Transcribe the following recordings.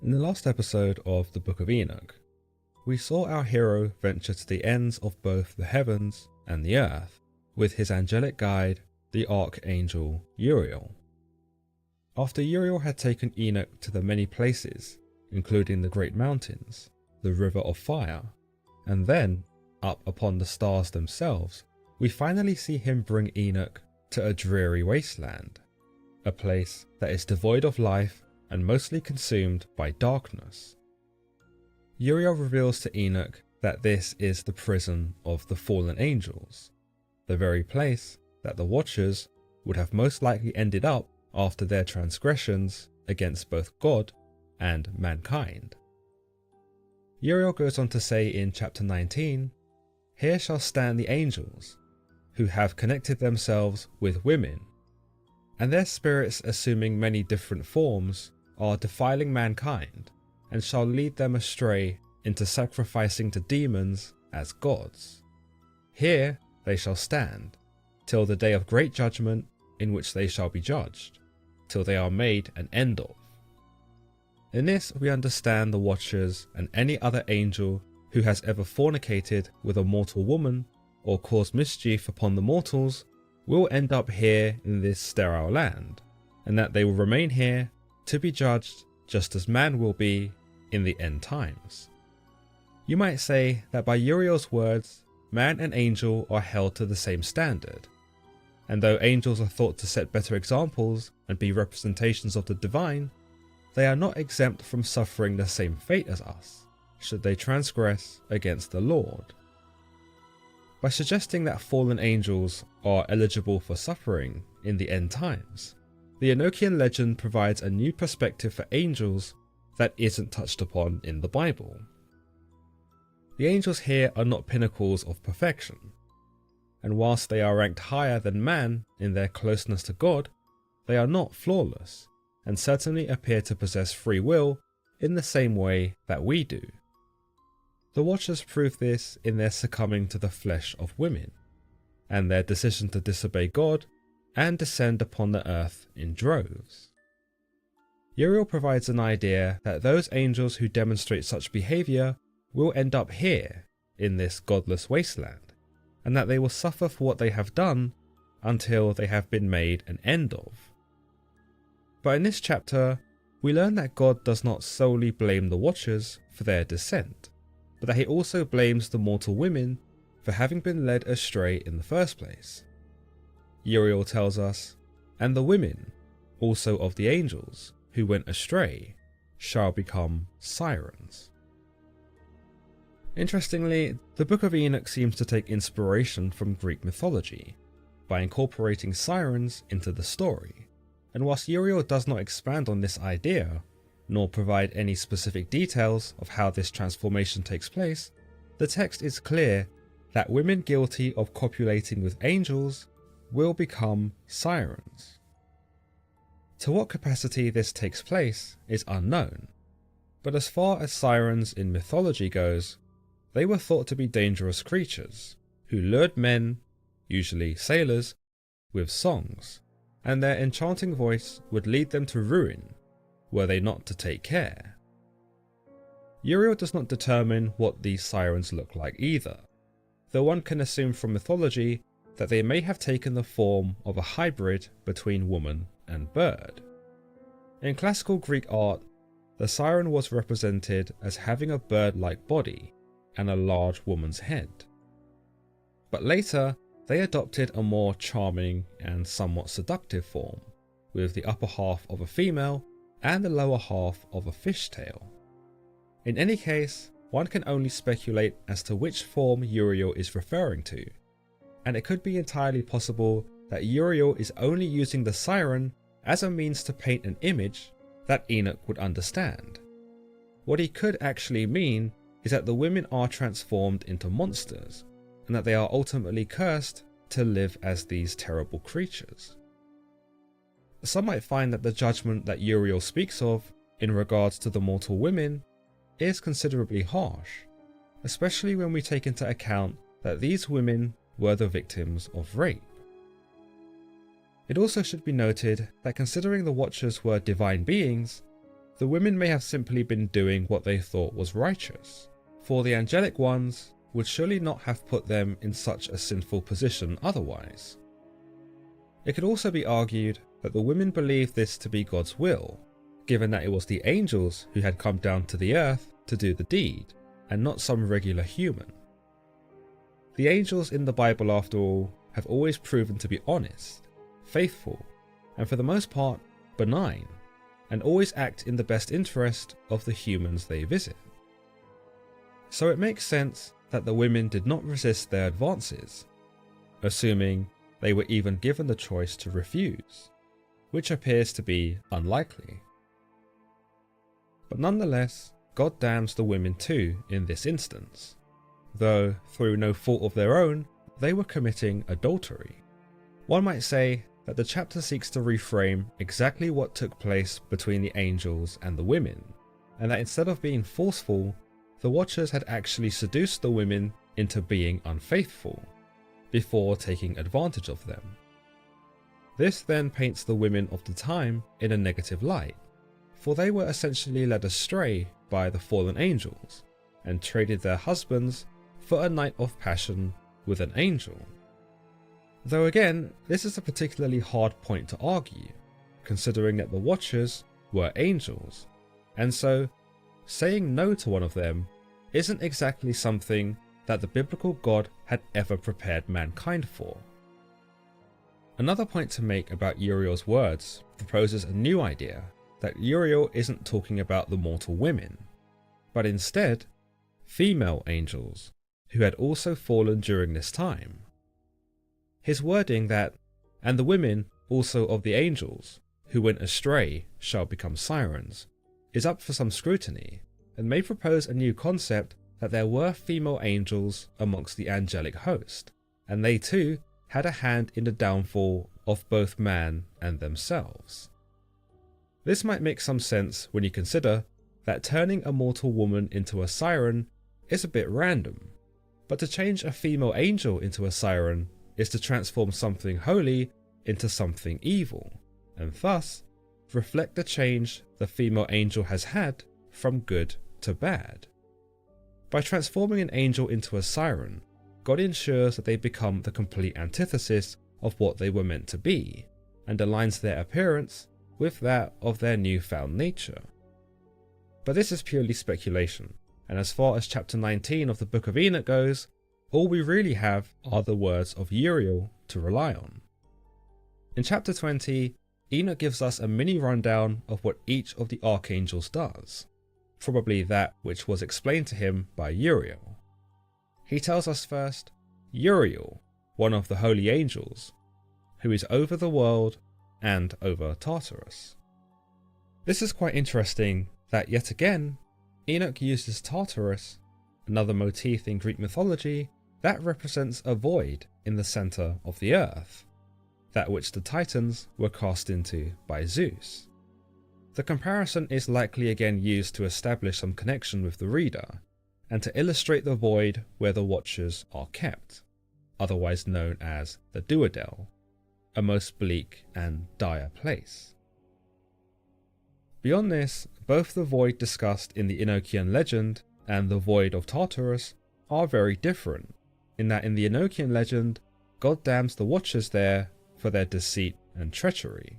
In the last episode of the Book of Enoch, we saw our hero venture to the ends of both the heavens and the earth with his angelic guide, the archangel Uriel. After Uriel had taken Enoch to the many places, including the great mountains, the river of fire, and then up upon the stars themselves, we finally see him bring Enoch to a dreary wasteland, a place that is devoid of life and mostly consumed by darkness. Uriel reveals to Enoch that this is the prison of the fallen angels, the very place that the Watchers would have most likely ended up after their transgressions against both God and mankind. Uriel goes on to say in chapter 19, "Here shall stand the angels, who have connected themselves with women, and their spirits assuming many different forms are defiling mankind, and shall lead them astray into sacrificing to demons as gods. Here they shall stand, till the day of great judgment in which they shall be judged, till they are made an end of." In this we understand the Watchers and any other angel who has ever fornicated with a mortal woman or caused mischief upon the mortals will end up here in this sterile land, and that they will remain here to be judged just as man will be in the end times. You might say that by Uriel's words, man and angel are held to the same standard, and though angels are thought to set better examples and be representations of the divine, they are not exempt from suffering the same fate as us, should they transgress against the Lord. By suggesting that fallen angels are eligible for suffering in the end times, the Enochian legend provides a new perspective for angels that isn't touched upon in the Bible. The angels here are not pinnacles of perfection, and whilst they are ranked higher than man in their closeness to God, they are not flawless, and certainly appear to possess free will in the same way that we do. The Watchers prove this in their succumbing to the flesh of women, and their decision to disobey God and descend upon the earth in droves. Uriel provides an idea that those angels who demonstrate such behaviour will end up here in this godless wasteland, and that they will suffer for what they have done until they have been made an end of. But in this chapter, we learn that God does not solely blame the Watchers for their descent, but that he also blames the mortal women for having been led astray in the first place. Uriel tells us, "And the women, also of the angels, who went astray, shall become sirens." Interestingly, the Book of Enoch seems to take inspiration from Greek mythology, by incorporating sirens into the story, and whilst Uriel does not expand on this idea, nor provide any specific details of how this transformation takes place, the text is clear that women guilty of copulating with angels will become sirens. To what capacity this takes place is unknown, but as far as sirens in mythology goes, they were thought to be dangerous creatures who lured men, usually sailors, with songs, and their enchanting voice would lead them to ruin were they not to take care. Uriel does not determine what these sirens look like either, though one can assume from mythology that they may have taken the form of a hybrid between woman and bird. In classical Greek art, the siren was represented as having a bird-like body and a large woman's head. But later, they adopted a more charming and somewhat seductive form, with the upper half of a female and the lower half of a fishtail. In any case, one can only speculate as to which form Uriel is referring to, and it could be entirely possible that Uriel is only using the siren as a means to paint an image that Enoch would understand. What he could actually mean is that the women are transformed into monsters, and that they are ultimately cursed to live as these terrible creatures. Some might find that the judgment that Uriel speaks of in regards to the mortal women is considerably harsh, especially when we take into account that these women were the victims of rape. It also should be noted that considering the Watchers were divine beings, the women may have simply been doing what they thought was righteous, for the angelic ones would surely not have put them in such a sinful position otherwise. It could also be argued that the women believed this to be God's will, given that it was the angels who had come down to the earth to do the deed, and not some regular human. The angels in the Bible, after all, have always proven to be honest, faithful, and for the most part, benign, and always act in the best interest of the humans they visit. So it makes sense that the women did not resist their advances, assuming they were even given the choice to refuse, which appears to be unlikely. But nonetheless, God damns the women too in this instance, though through no fault of their own, they were committing adultery. One might say that the chapter seeks to reframe exactly what took place between the angels and the women, and that instead of being forceful, the Watchers had actually seduced the women into being unfaithful, before taking advantage of them. This then paints the women of the time in a negative light, for they were essentially led astray by the fallen angels, and traded their husbands for a night of passion with an angel. Though again, this is a particularly hard point to argue, considering that the Watchers were angels, and so saying no to one of them isn't exactly something that the biblical God had ever prepared mankind for. Another point to make about Uriel's words proposes a new idea, that Uriel isn't talking about the mortal women, but instead female angels, who had also fallen during this time. His wording that, "and the women also of the angels, who went astray shall become sirens," is up for some scrutiny, and may propose a new concept that there were female angels amongst the angelic host, and they too had a hand in the downfall of both man and themselves. This might make some sense when you consider that turning a mortal woman into a siren is a bit random, but to change a female angel into a siren is to transform something holy into something evil, and thus reflect the change the female angel has had from good to bad. By transforming an angel into a siren, God ensures that they become the complete antithesis of what they were meant to be, and aligns their appearance with that of their newfound nature. But this is purely speculation, and as far as chapter 19 of the Book of Enoch goes, all we really have are the words of Uriel to rely on. In chapter 20, Enoch gives us a mini rundown of what each of the archangels does, probably that which was explained to him by Uriel. He tells us first, Uriel, one of the holy angels, who is over the world and over Tartarus. This is quite interesting that yet again, Enoch uses Tartarus, another motif in Greek mythology that represents a void in the center of the earth, that which the Titans were cast into by Zeus. The comparison is likely again used to establish some connection with the reader, and to illustrate the void where the Watchers are kept, otherwise known as the Duodel, a most bleak and dire place. Beyond this, both the void discussed in the Enochian legend and the void of Tartarus are very different, in that in the Enochian legend, God damns the Watchers there for their deceit and treachery.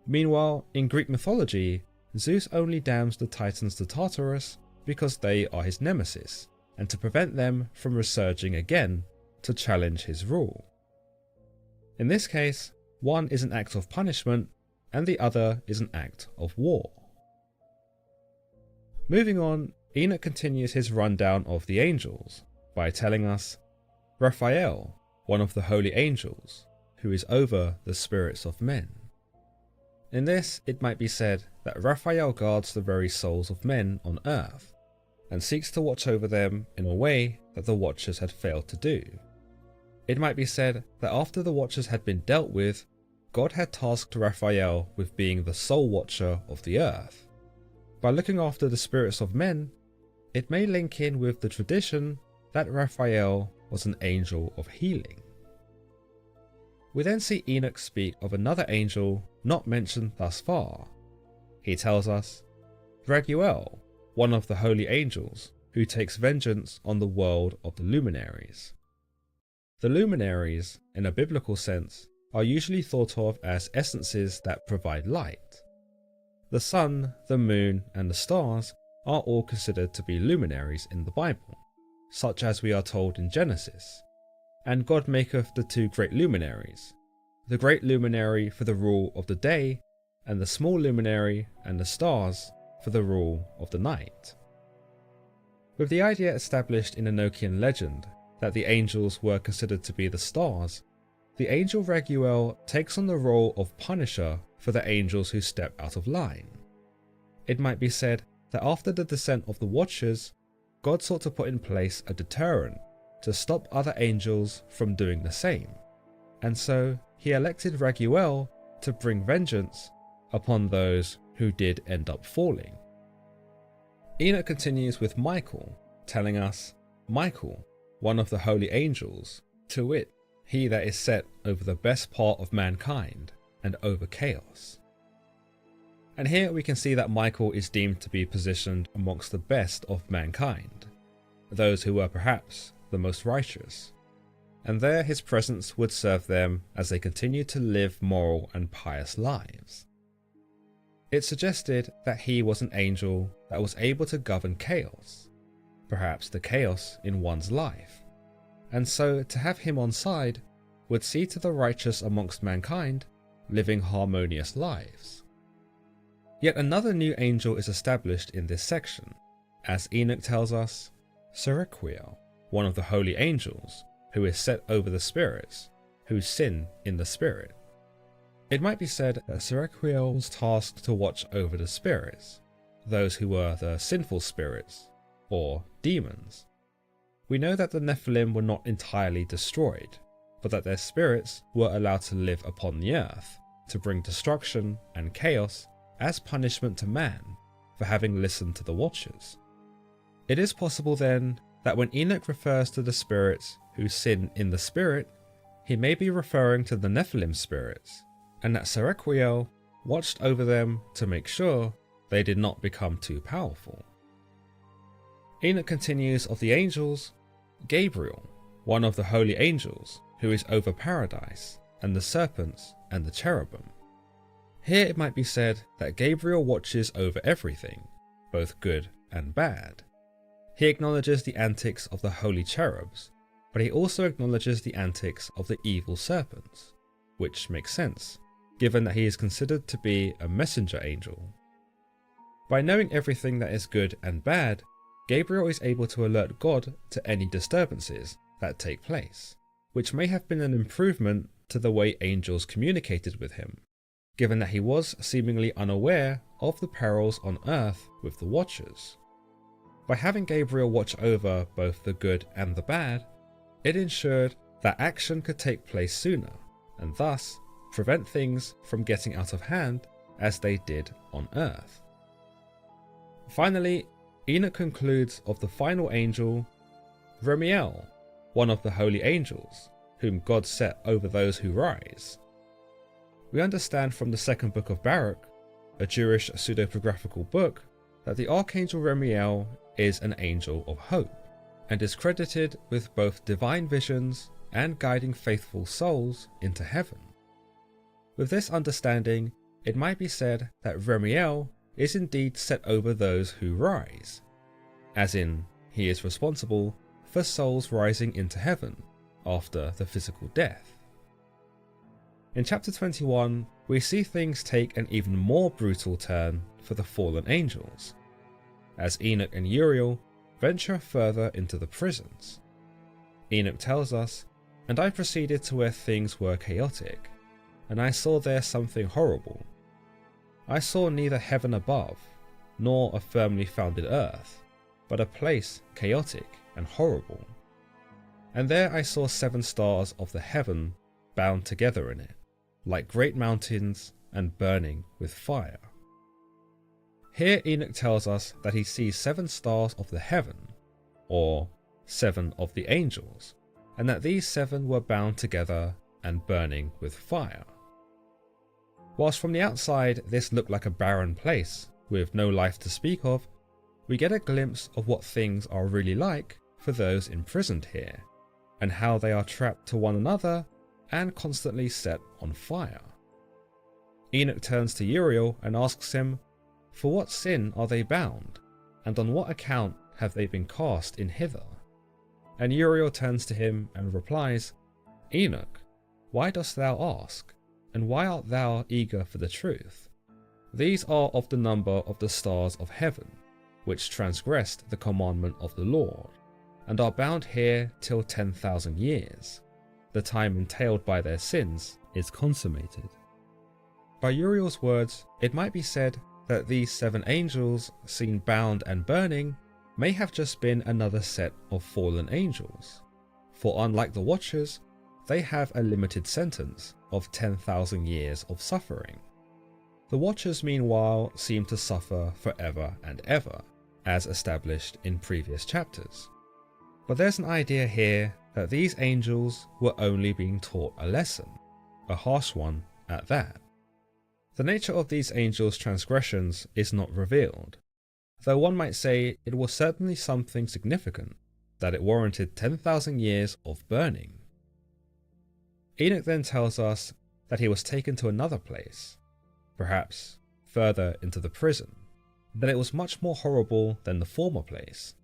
Meanwhile, in Greek mythology, Zeus only damns the Titans to Tartarus because they are his nemesis, and to prevent them from resurging again to challenge his rule. In this case, one is an act of punishment, and the other is an act of war. Moving on, Enoch continues his rundown of the angels by telling us, Raphael, one of the holy angels, who is over the spirits of men. In this, it might be said that Raphael guards the very souls of men on earth, and seeks to watch over them in a way that the Watchers had failed to do. It might be said that after the Watchers had been dealt with, God had tasked Raphael with being the sole watcher of the earth. By looking after the spirits of men, it may link in with the tradition that Raphael was an angel of healing. We then see Enoch speak of another angel not mentioned thus far. He tells us, Ṟ, one of the holy angels, who takes vengeance on the world of the luminaries. The luminaries, in a biblical sense, are usually thought of as essences that provide light. The sun, the moon, and the stars are all considered to be luminaries in the Bible, such as we are told in Genesis. And God maketh the two great luminaries, the great luminary for the rule of the day, and the small luminary and the stars for the rule of the night. With the idea established in Enochian legend that the angels were considered to be the stars, the angel Ṟ takes on the role of punisher for the angels who step out of line. It might be said that after the descent of the Watchers, God sought to put in place a deterrent to stop other angels from doing the same, and so he elected Ṟ to bring vengeance upon those who did end up falling. Enoch continues with Michael, telling us, Michael, one of the holy angels, to wit, he that is set over the best part of mankind and over chaos. And here we can see that Michael is deemed to be positioned amongst the best of mankind, those who were perhaps the most righteous, and there his presence would serve them as they continued to live moral and pious lives. It suggested that he was an angel that was able to govern chaos, perhaps the chaos in one's life, and so to have him on side would see to the righteous amongst mankind living harmonious lives. Yet another new angel is established in this section, as Enoch tells us, Ț, one of the holy angels, who is set over the spirits, who sin in the spirit. It might be said that Ț was tasked to watch over the spirits, those who were the sinful spirits, or demons. We know that the Nephilim were not entirely destroyed, but that their spirits were allowed to live upon the earth, to bring destruction and chaos as punishment to man for having listened to the Watchers. It is possible then that when Enoch refers to the spirits who sin in the spirit, he may be referring to the Nephilim spirits, and that Ț watched over them to make sure they did not become too powerful. Enoch continues of the angels, Gabriel, one of the holy angels, who is over paradise, and the serpents and the cherubim. Here it might be said that Gabriel watches over everything, both good and bad. He acknowledges the antics of the holy cherubs, but he also acknowledges the antics of the evil serpents, which makes sense, given that he is considered to be a messenger angel. By knowing everything that is good and bad, Gabriel is able to alert God to any disturbances that take place, which may have been an improvement to the way angels communicated with him, given that he was seemingly unaware of the perils on earth with the Watchers. By having Gabriel watch over both the good and the bad, it ensured that action could take place sooner, and thus prevent things from getting out of hand as they did on earth. Finally, Enoch concludes of the final angel, Ṛemiel, one of the holy angels, whom God set over those who rise. We understand from the second book of Baruch, a Jewish pseudepigraphical book, that the archangel Ṛemiel is an angel of hope, and is credited with both divine visions and guiding faithful souls into heaven. With this understanding, it might be said that Ṛemiel is indeed set over those who rise, as in, he is responsible for souls rising into heaven after the physical death. In chapter 21, we see things take an even more brutal turn for the fallen angels, as Enoch and Uriel venture further into the prisons. Enoch tells us, "And I proceeded to where things were chaotic, and I saw there something horrible. I saw neither heaven above, nor a firmly founded earth, but a place chaotic and horrible. And there I saw 7 stars of the heaven bound together in it, like great mountains and burning with fire." Here Enoch tells us that he sees 7 stars of the heaven, or 7 of the angels, and that these 7 were bound together and burning with fire. Whilst from the outside this looked like a barren place with no life to speak of, we get a glimpse of what things are really like for those imprisoned here, and how they are trapped to one another and constantly set on fire. Enoch turns to Uriel and asks him, "For what sin are they bound, and on what account have they been cast in hither?" And Uriel turns to him and replies, "Enoch, why dost thou ask, and why art thou eager for the truth? These are of the number of the stars of heaven, which transgressed the commandment of the Lord, and are bound here till 10,000 years. The time entailed by their sins is consummated." By Uriel's words, it might be said that these 7 angels seen bound and burning may have just been another set of fallen angels, for unlike the Watchers, they have a limited sentence of 10,000 years of suffering. The Watchers meanwhile seem to suffer forever and ever, as established in previous chapters. But there's an idea here that these angels were only being taught a lesson, a harsh one at that. The nature of these angels' transgressions is not revealed, though one might say it was certainly something significant that it warranted 10,000 years of burning. Enoch then tells us that he was taken to another place, perhaps further into the prison, that it was much more horrible than the former place.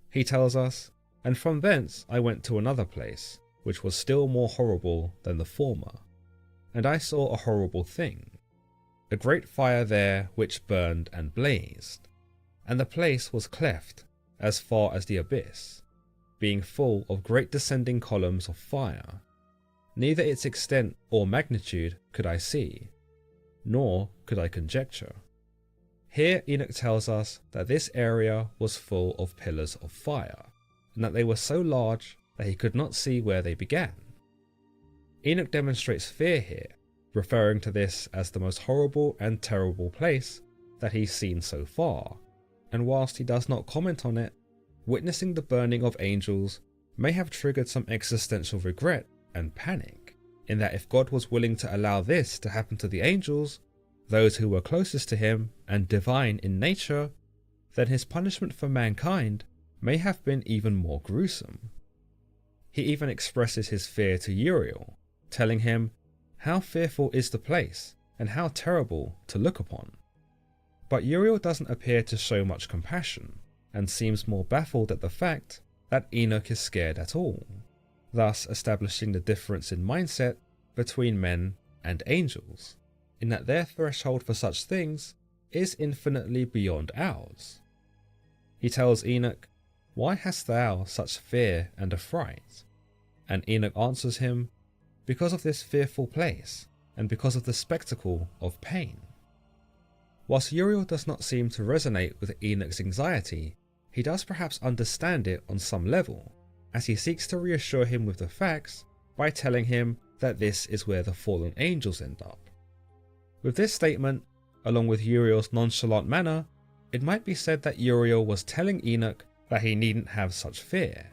He tells us, "And from thence I went to another place, which was still more horrible than the former. And I saw a horrible thing, a great fire there which burned and blazed. And the place was cleft as far as the abyss, being full of great descending columns of fire. Neither its extent or magnitude could I see, nor could I conjecture." Here Enoch tells us that this area was full of pillars of fire, and that they were so large that he could not see where they began. Enoch demonstrates fear here, referring to this as the most horrible and terrible place that he's seen so far, and whilst he does not comment on it, witnessing the burning of angels may have triggered some existential regret and panic, in that if God was willing to allow this to happen to the angels, those who were closest to him and divine in nature, then his punishment for mankind may have been even more gruesome. He even expresses his fear to Uriel, telling him, "How fearful is the place, and how terrible to look upon." But Uriel doesn't appear to show much compassion, and seems more baffled at the fact that Enoch is scared at all, thus establishing the difference in mindset between men and angels, in that their threshold for such things is infinitely beyond ours. He tells Enoch, "Why hast thou such fear and affright?" And Enoch answers him, "Because of this fearful place, and because of the spectacle of pain." Whilst Uriel does not seem to resonate with Enoch's anxiety, he does perhaps understand it on some level, as he seeks to reassure him with the facts by telling him that this is where the fallen angels end up. With this statement, along with Uriel's nonchalant manner, it might be said that Uriel was telling Enoch that he needn't have such fear,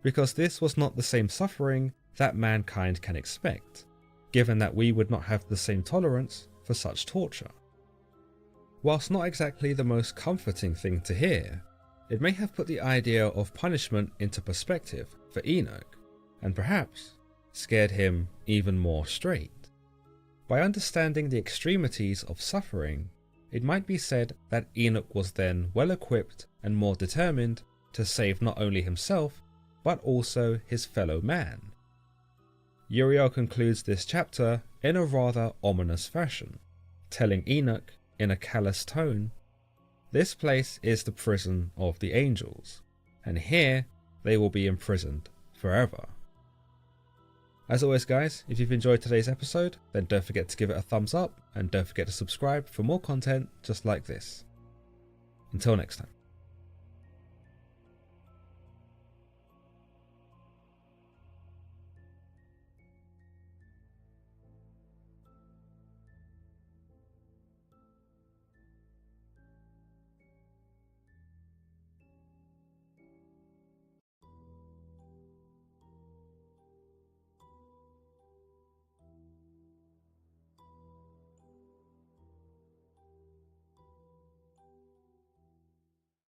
because this was not the same suffering that mankind can expect, given that we would not have the same tolerance for such torture. Whilst not exactly the most comforting thing to hear, it may have put the idea of punishment into perspective for Enoch, and perhaps scared him even more straight. By understanding the extremities of suffering, it might be said that Enoch was then well equipped and more determined to save not only himself, but also his fellow man. Uriel concludes this chapter in a rather ominous fashion, telling Enoch in a callous tone, "This place is the prison of the angels, and here they will be imprisoned forever." As always guys, if you've enjoyed today's episode, then don't forget to give it a thumbs up, and don't forget to subscribe for more content just like this. Until next time.